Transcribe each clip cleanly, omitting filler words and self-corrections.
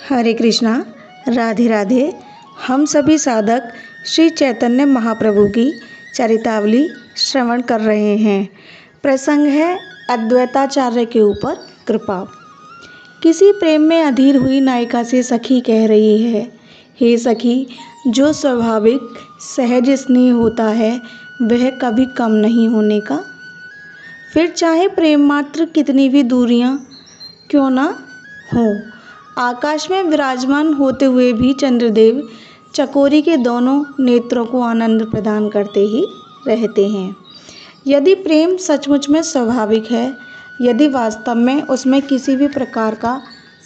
हरे कृष्णा, राधे राधे। हम सभी साधक श्री चैतन्य महाप्रभु की चरितावली श्रवण कर रहे हैं। प्रसंग है अद्वैताचार्य के ऊपर कृपा। किसी प्रेम में अधीर हुई नायिका से सखी कह रही है, हे सखी, जो स्वाभाविक सहज स्नेह होता है वह कभी कम नहीं होने का। फिर चाहे प्रेम मात्र कितनी भी दूरियां क्यों ना हों। आकाश में विराजमान होते हुए भी चंद्रदेव चकोरी के दोनों नेत्रों को आनंद प्रदान करते ही रहते हैं। यदि प्रेम सचमुच में स्वाभाविक है, यदि वास्तव में उसमें किसी भी प्रकार का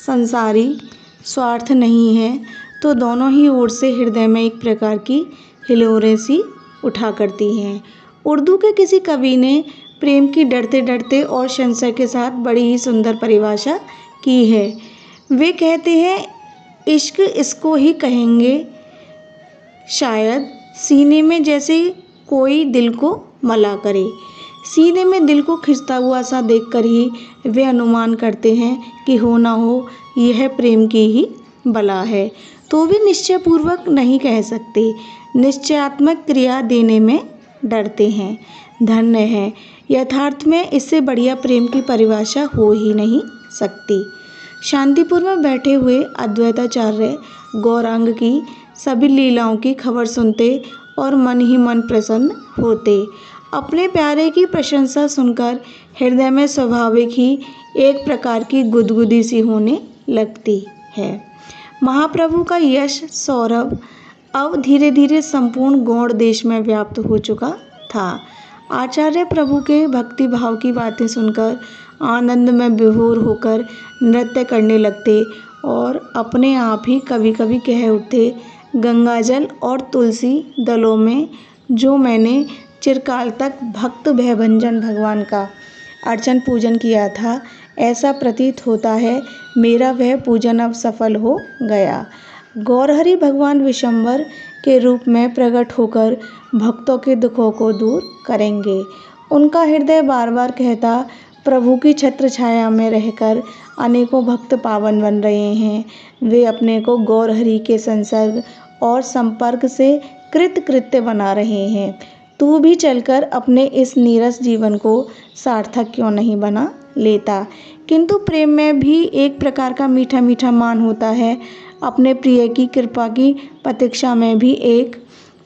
संसारी स्वार्थ नहीं है, तो दोनों ही ओर से हृदय में एक प्रकार की हिलोरें सी उठा करती हैं। उर्दू के किसी कवि ने प्रेम की डरते डरते और संशय के साथ बड़ी ही सुंदर परिभाषा की है। वे कहते हैं, इश्क इसको ही कहेंगे शायद, सीने में जैसे कोई दिल को मला करे। सीने में दिल को खिंचता हुआ सा देखकर ही वे अनुमान करते हैं कि हो ना हो यह प्रेम की ही बला है, तो भी निश्चयपूर्वक नहीं कह सकते। निश्चयात्मक क्रिया देने में डरते हैं। धन्य है, यथार्थ में इससे बढ़िया प्रेम की परिभाषा हो ही नहीं सकती। शांतिपुर में बैठे हुए अद्वैताचार्य गौरांग की सभी लीलाओं की खबर सुनते और मन ही मन प्रसन्न होते। अपने प्यारे की प्रशंसा सुनकर हृदय में स्वाभाविक ही एक प्रकार की गुदगुदी सी होने लगती है। महाप्रभु का यश सौरभ अब धीरे धीरे संपूर्ण गौड़ देश में व्याप्त हो चुका था। आचार्य प्रभु के भक्ति भाव की बातें सुनकर आनंद में विभोर होकर नृत्य करने लगते और अपने आप ही कभी कभी कह उठते, गंगाजल और तुलसी दलों में जो मैंने चिरकाल तक भक्त भयभंजन भगवान का अर्चन पूजन किया था, ऐसा प्रतीत होता है मेरा वह पूजन अब सफल हो गया। गौरहरि भगवान विशंबर के रूप में प्रकट होकर भक्तों के दुखों को दूर करेंगे। उनका हृदय बार बार कहता, प्रभु की छत्र छाया में रहकर अनेकों भक्त पावन बन रहे हैं। वे अपने को गौरहरि के संसर्ग और संपर्क से कृतकृत्य बना रहे हैं। तू भी चलकर अपने इस नीरस जीवन को सार्थक क्यों नहीं बना लेता। किंतु प्रेम में भी एक प्रकार का मीठा मीठा मान होता है। अपने प्रिय की कृपा की प्रतीक्षा में भी एक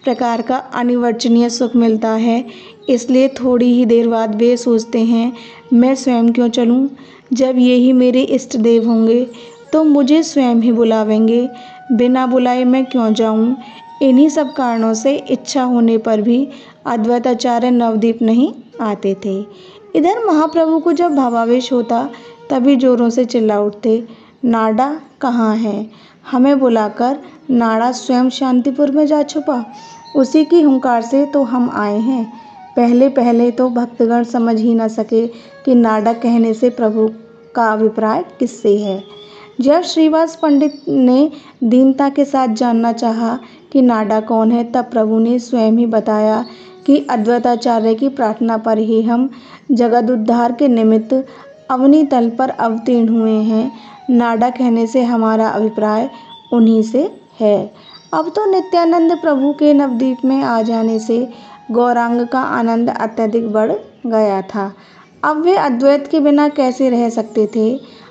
प्रकार का अनिर्वचनीय सुख मिलता है। इसलिए थोड़ी ही देर बाद वे सोचते हैं, मैं स्वयं क्यों चलूं? जब ये ही मेरे इष्ट देव होंगे तो मुझे स्वयं ही बुलावेंगे, बिना बुलाए मैं क्यों जाऊं? इन्हीं सब कारणों से इच्छा होने पर भी अद्वैताचार्य नवद्वीप नहीं आते थे। इधर महाप्रभु को जब भावावेश होता तभी जोरों से चिल्ला उठते, नाडा कहाँ है? हमें बुलाकर नाड़ा स्वयं शांतिपुर में जा छुपा। उसी की हुंकार से तो हम आए हैं। पहले पहले तो भक्तगण समझ ही न सके कि नाडा कहने से प्रभु का अभिप्राय किससे है। जब श्रीवास पंडित ने दीनता के साथ जानना चाहा कि नाडा कौन है, तब प्रभु ने स्वयं ही बताया कि अद्वैताचार्य की प्रार्थना पर ही हम जगद उद्धार के निमित्त अवनी तल पर अवतीर्ण हुए हैं। नाडा कहने से हमारा अभिप्राय उन्हीं से है। अब तो नित्यानंद प्रभु के नवद्वीप में आ जाने से गौरांग का आनंद अत्यधिक बढ़ गया था। अब वे अद्वैत के बिना कैसे रह सकते थे।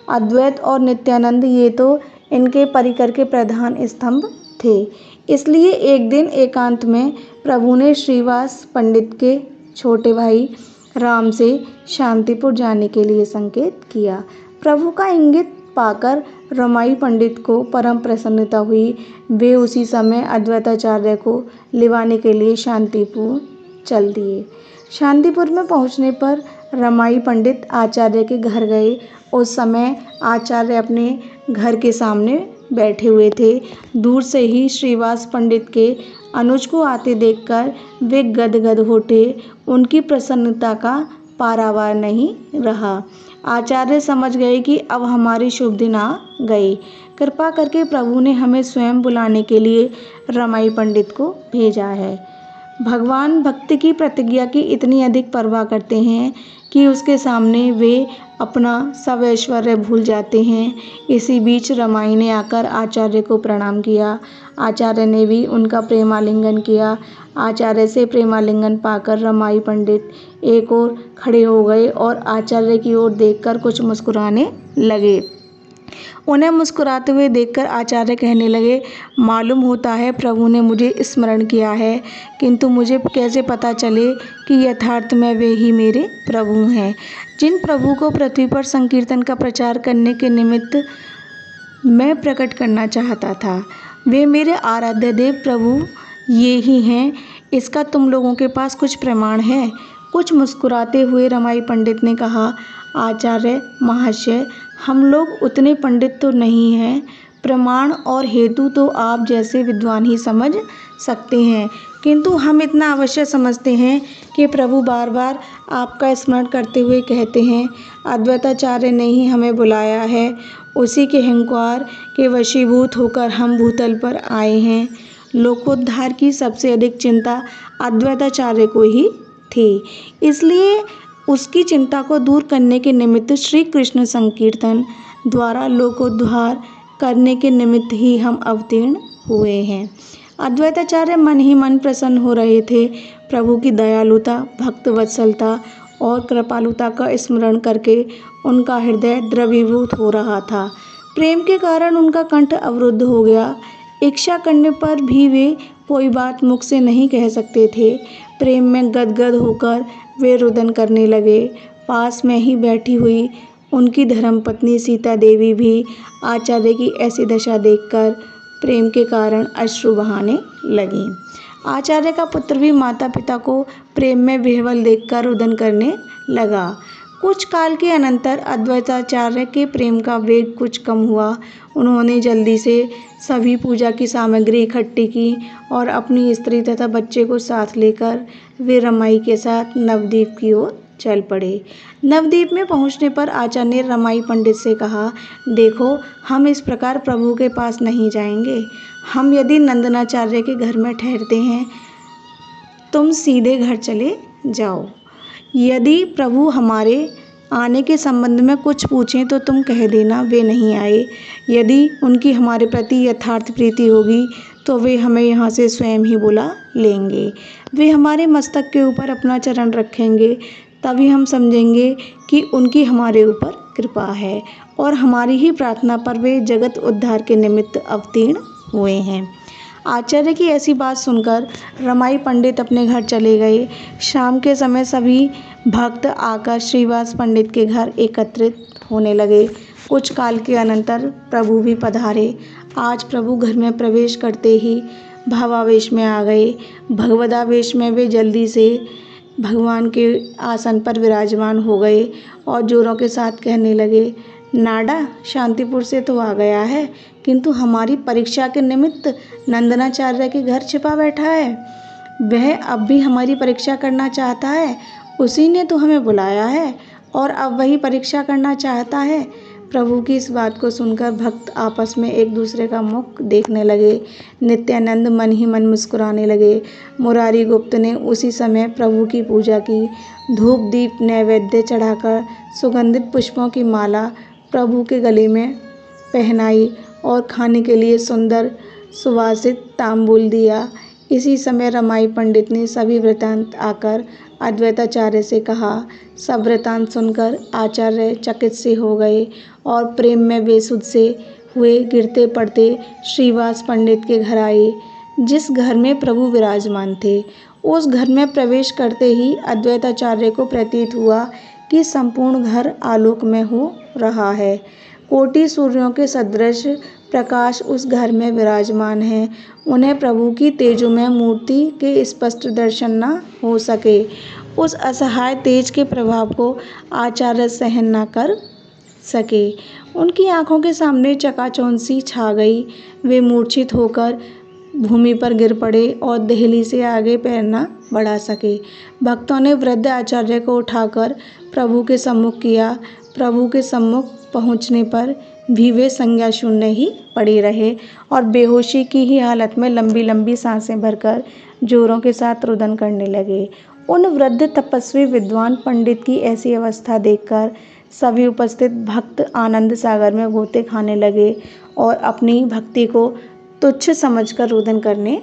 अद्वैत और नित्यानंद ये तो इनके परिकर के प्रधान स्तंभ थे। इसलिए एक दिन एकांत में प्रभु ने श्रीवास पंडित के छोटे भाई राम से शांतिपुर जाने के लिए संकेत किया। प्रभु का इंगित पाकर रमाई पंडित को परम प्रसन्नता हुई। वे उसी समय अद्वैताचार्य को लिवाने के लिए शांतिपुर चल दिए। शांतिपुर में पहुंचने पर रमाई पंडित आचार्य के घर गए। उस समय आचार्य अपने घर के सामने बैठे हुए थे। दूर से ही श्रीवास पंडित के अनुज को आते देखकर वे गदगद उठे। उनकी प्रसन्नता का पारावार नहीं रहा। आचार्य समझ गए कि अब हमारी शुभ दिन आ गई। कृपा करके प्रभु ने हमें स्वयं बुलाने के लिए रमाई पंडित को भेजा है। भगवान भक्त की प्रतिज्ञा की इतनी अधिक परवाह करते हैं कि उसके सामने वे अपना सब ऐश्वर्य भूल जाते हैं। इसी बीच रमाई ने आकर आचार्य को प्रणाम किया। आचार्य ने भी उनका प्रेमालिंगन किया। आचार्य से प्रेमालिंगन पाकर रमाई पंडित एक ओर खड़े हो गए और आचार्य की ओर देखकर कुछ मुस्कुराने लगे। उन्हें मुस्कुराते हुए देखकर आचार्य कहने लगे, मालूम होता है प्रभु ने मुझे स्मरण किया है, किंतु मुझे कैसे पता चले कि यथार्थ में वे ही मेरे प्रभु हैं, जिन प्रभु को पृथ्वी पर संकीर्तन का प्रचार करने के निमित्त मैं प्रकट करना चाहता था। वे मेरे आराध्य देव प्रभु ये ही हैं। इसका तुम लोगों के पास कुछ प्रमाण है? कुछ मुस्कुराते हुए रमाई पंडित ने कहा, आचार्य महाशय, हम लोग उतने पंडित तो नहीं हैं। प्रमाण और हेतु तो आप जैसे विद्वान ही समझ सकते हैं, किंतु हम इतना अवश्य समझते हैं कि प्रभु बार बार आपका स्मरण करते हुए कहते हैं, अद्वैताचार्य ने ही हमें बुलाया है। उसी के हुंकार के वशीभूत होकर हम भूतल पर आए हैं। लोकोद्धार की सबसे अधिक चिंता अद्वैताचार्य को ही थी, इसलिए उसकी चिंता को दूर करने के निमित्त श्री कृष्ण संकीर्तन द्वारा लोकोद्धार करने के निमित्त ही हम अवतीर्ण हुए हैं। अद्वैताचार्य मन ही मन प्रसन्न हो रहे थे। प्रभु की दयालुता, भक्त वत्सलता और कृपालुता का स्मरण करके उनका हृदय द्रवीभूत हो रहा था। प्रेम के कारण उनका कंठ अवरुद्ध हो गया। इच्छा करने पर भी वे कोई बात मुख से नहीं कह सकते थे। प्रेम में गदगद होकर वे रुदन करने लगे। पास में ही बैठी हुई उनकी धर्मपत्नी सीता देवी भी आचार्य की ऐसी दशा देखकर प्रेम के कारण अश्रु बहाने लगी। आचार्य का पुत्र भी माता पिता को प्रेम में विह्वल देखकर रुदन करने लगा। कुछ काल के अनंतर अद्वैताचार्य के प्रेम का वेग कुछ कम हुआ। उन्होंने जल्दी से सभी पूजा की सामग्री इकट्ठी की और अपनी स्त्री तथा बच्चे को साथ लेकर वे रमाई के साथ नवद्वीप की ओर चल पड़े। नवद्वीप में पहुंचने पर आचार्य ने रमाई पंडित से कहा, देखो, हम इस प्रकार प्रभु के पास नहीं जाएंगे। हम यदि नंदनाचार्य के घर में ठहरते हैं, तुम सीधे घर चले जाओ। यदि प्रभु हमारे आने के संबंध में कुछ पूछें तो तुम कह देना वे नहीं आए। यदि उनकी हमारे प्रति यथार्थ प्रीति होगी तो वे हमें यहाँ से स्वयं ही बुला लेंगे। वे हमारे मस्तक के ऊपर अपना चरण रखेंगे, तभी हम समझेंगे कि उनकी हमारे ऊपर कृपा है और हमारी ही प्रार्थना पर वे जगत उद्धार के निमित्त अवतीर्ण हुए हैं। आचार्य की ऐसी बात सुनकर रमाई पंडित अपने घर चले गए। शाम के समय सभी भक्त आकर श्रीवास पंडित के घर एकत्रित होने लगे। कुछ काल के अनंतर प्रभु भी पधारे। आज प्रभु घर में प्रवेश करते ही भावावेश में आ गए। भगवदावेश में वे जल्दी से भगवान के आसन पर विराजमान हो गए और जोरों के साथ कहने लगे, नाडा शांतिपुर से तो आ गया है, किंतु हमारी परीक्षा के निमित्त नंदनाचार्य के घर छिपा बैठा है। वह अब भी हमारी परीक्षा करना चाहता है। उसी ने तो हमें बुलाया है और अब वही परीक्षा करना चाहता है। प्रभु की इस बात को सुनकर भक्त आपस में एक दूसरे का मुख देखने लगे। नित्यानंद मन ही मन मुस्कुराने लगे। मुरारी गुप्त ने उसी समय प्रभु की पूजा की। धूप दीप नैवेद्य चढ़ाकर सुगंधित पुष्पों की माला प्रभु के गले में पहनाई और खाने के लिए सुंदर सुवासित तांबूल दिया। इसी समय रमाई पंडित ने सभी वृत्तांत आकर अद्वैताचार्य से कहा। सब वृत्तांत सुनकर आचार्य चकित से हो गए और प्रेम में बेसुध से हुए गिरते पड़ते श्रीवास पंडित के घर आए, जिस घर में प्रभु विराजमान थे। उस घर में प्रवेश करते ही अद्वैताचार्य को प्रतीत हुआ कि संपूर्ण घर आलोक में हो रहा है। कोटि सूर्यों के सदृश प्रकाश उस घर में विराजमान है। उन्हें प्रभु की तेजोमय मूर्ति के स्पष्ट दर्शन न हो सके। उस असहाय तेज के प्रभाव को आचार्य सहन न कर सके। उनकी आंखों के सामने चकाचौंध सी छा गई। वे मूर्छित होकर भूमि पर गिर पड़े और देहली से आगे पैर न बढ़ा सके। भक्तों ने वृद्ध आचार्य को उठाकर प्रभु के सम्मुख किया। प्रभु के सम्मुख पहुँचने पर भी वे संज्ञा शून्य ही पड़े रहे और बेहोशी की ही हालत में लंबी लंबी सांसें भरकर जोरों के साथ रुदन करने लगे। उन वृद्ध तपस्वी विद्वान पंडित की ऐसी अवस्था देखकर सभी उपस्थित भक्त आनंद सागर में गोते खाने लगे और अपनी भक्ति को तुच्छ समझकर रुदन करने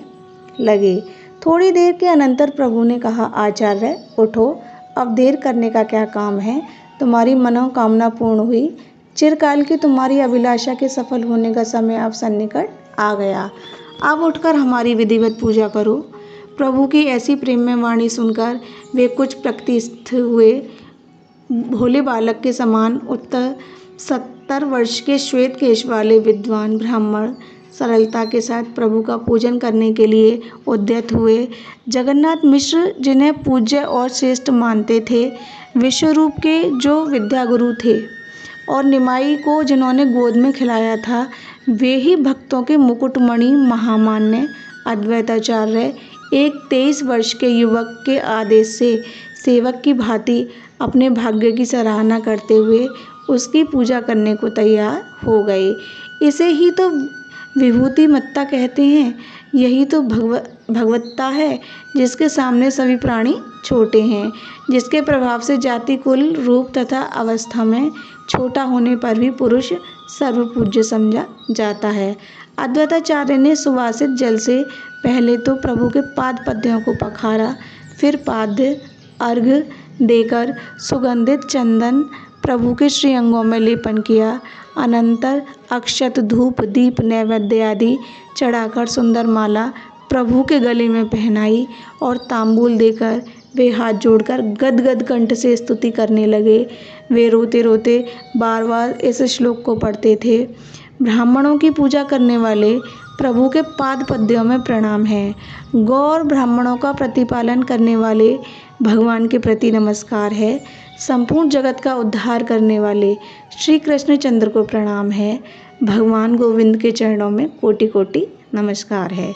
लगे। थोड़ी देर के अनंतर प्रभु ने कहा, आचार्य उठो, अब देर करने का क्या काम है। तुम्हारी मनोकामना पूर्ण हुई। चिरकाल की तुम्हारी अभिलाषा के सफल होने का समय अब सन्निकट आ गया। अब उठकर हमारी विधिवत पूजा करो। प्रभु की ऐसी प्रेममय वाणी सुनकर वे कुछ प्रकृतिस्थ हुए। भोले बालक के समान उत्तर 70 वर्ष के श्वेत केश वाले विद्वान ब्राह्मण सरलता के साथ प्रभु का पूजन करने के लिए उद्यत हुए। जगन्नाथ मिश्र, जिन्हें पूज्य और श्रेष्ठ मानते थे, विश्वरूप के जो विद्यागुरु थे और निमाई को जिन्होंने गोद में खिलाया था, वे ही भक्तों के मुकुटमणि महामान्य अद्वैताचार्य एक 23 वर्ष के युवक के आदेश से सेवक की भांति अपने भाग्य की सराहना करते हुए उसकी पूजा करने को तैयार हो गए। इसे ही तो विभूति मत्ता कहते हैं। यही तो भगवत्ता है, जिसके सामने सभी प्राणी छोटे हैं, जिसके प्रभाव से जाति, कुल, रूप तथा अवस्था में छोटा होने पर भी पुरुष सर्वपूज्य समझा जाता है। अद्वैताचार्य ने सुवासित जल से पहले तो प्रभु के पाद पद्यों को पखारा, फिर पाद्य अर्घ्य देकर सुगंधित चंदन प्रभु के श्रीअंगों में लेपन किया। अनंतर अक्षत, धूप, दीप, नैवेद्य आदि चढ़ाकर सुंदर माला प्रभु के गले में पहनाई और तांबूल देकर वे हाथ जोड़कर गदगद कंठ से स्तुति करने लगे। वे रोते रोते बार बार इस श्लोक को पढ़ते थे, ब्राह्मणों की पूजा करने वाले प्रभु के पाद पद्यों में प्रणाम है। गौर ब्राह्मणों का प्रतिपालन करने वाले भगवान के प्रति नमस्कार है। संपूर्ण जगत का उद्धार करने वाले श्री कृष्णचंद्र को प्रणाम है। भगवान गोविंद के चरणों में कोटि कोटि नमस्कार है।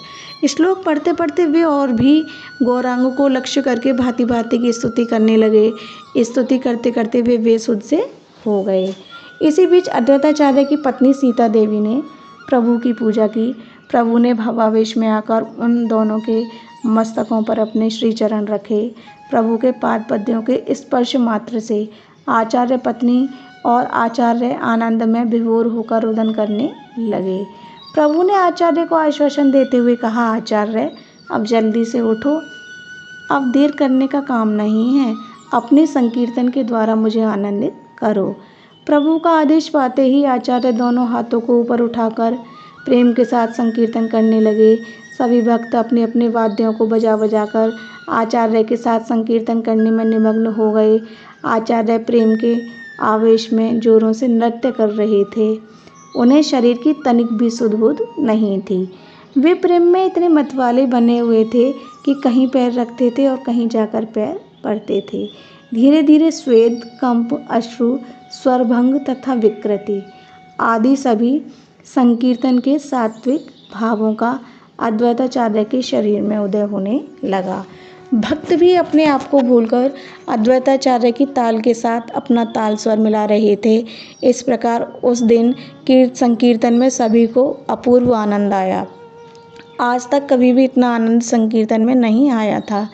श्लोक पढ़ते पढ़ते वे और भी गौरांगों को लक्ष्य करके भांति भांति की स्तुति करने लगे। स्तुति करते करते वे बेसुध से हो गए। इसी बीच अद्वैताचार्य की पत्नी सीता देवी ने प्रभु की पूजा की। प्रभु ने भावावेश में आकर उन दोनों के मस्तकों पर अपने श्री चरण रखे। प्रभु के पाद पद्यों के स्पर्श मात्र से आचार्य पत्नी और आचार्य आनंद में विभोर होकर रुदन करने लगे। प्रभु ने आचार्य को आश्वासन देते हुए कहा, आचार्य अब जल्दी से उठो, अब देर करने का काम नहीं है। अपने संकीर्तन के द्वारा मुझे आनंदित करो। प्रभु का आदेश पाते ही आचार्य दोनों हाथों को ऊपर उठाकर प्रेम के साथ संकीर्तन करने लगे। सभी भक्त अपने अपने वाद्यों को बजा बजाकर आचार्य के साथ संकीर्तन करने में निमग्न हो गए। आचार्य प्रेम के आवेश में जोरों से नृत्य कर रहे थे। उन्हें शरीर की तनिक भी सुध-बुध नहीं थी। वे प्रेम में इतने मतवाले बने हुए थे कि कहीं पैर रखते थे और कहीं जाकर पैर पड़ते थे। धीरे धीरे स्वेद, कंप, अश्रु, स्वरभंग तथा विकृति आदि सभी संकीर्तन के सात्विक भावों का अद्वैताचार्य के शरीर में उदय होने लगा। भक्त भी अपने आप को भूलकर अद्वैताचार्य की ताल के साथ अपना ताल स्वर मिला रहे थे। इस प्रकार उस दिन संकीर्तन में सभी को अपूर्व आनंद आया। आज तक कभी भी इतना आनंद संकीर्तन में नहीं आया था।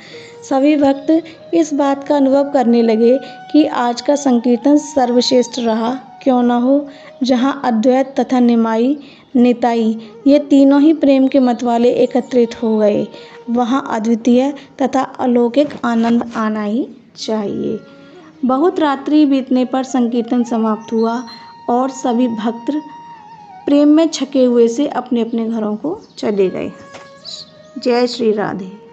सभी भक्त इस बात का अनुभव करने लगे कि आज का संकीर्तन सर्वश्रेष्ठ रहा। क्यों न हो, जहाँ अद्वैत तथा निमाई, निताई ये तीनों ही प्रेम के मतवाले एकत्रित हो गए, वहाँ अद्वितीय तथा अलौकिक आनंद आना ही चाहिए। बहुत रात्रि बीतने पर संकीर्तन समाप्त हुआ और सभी भक्त प्रेम में छके हुए से अपने अपने घरों को चले गए। जय श्री राधे।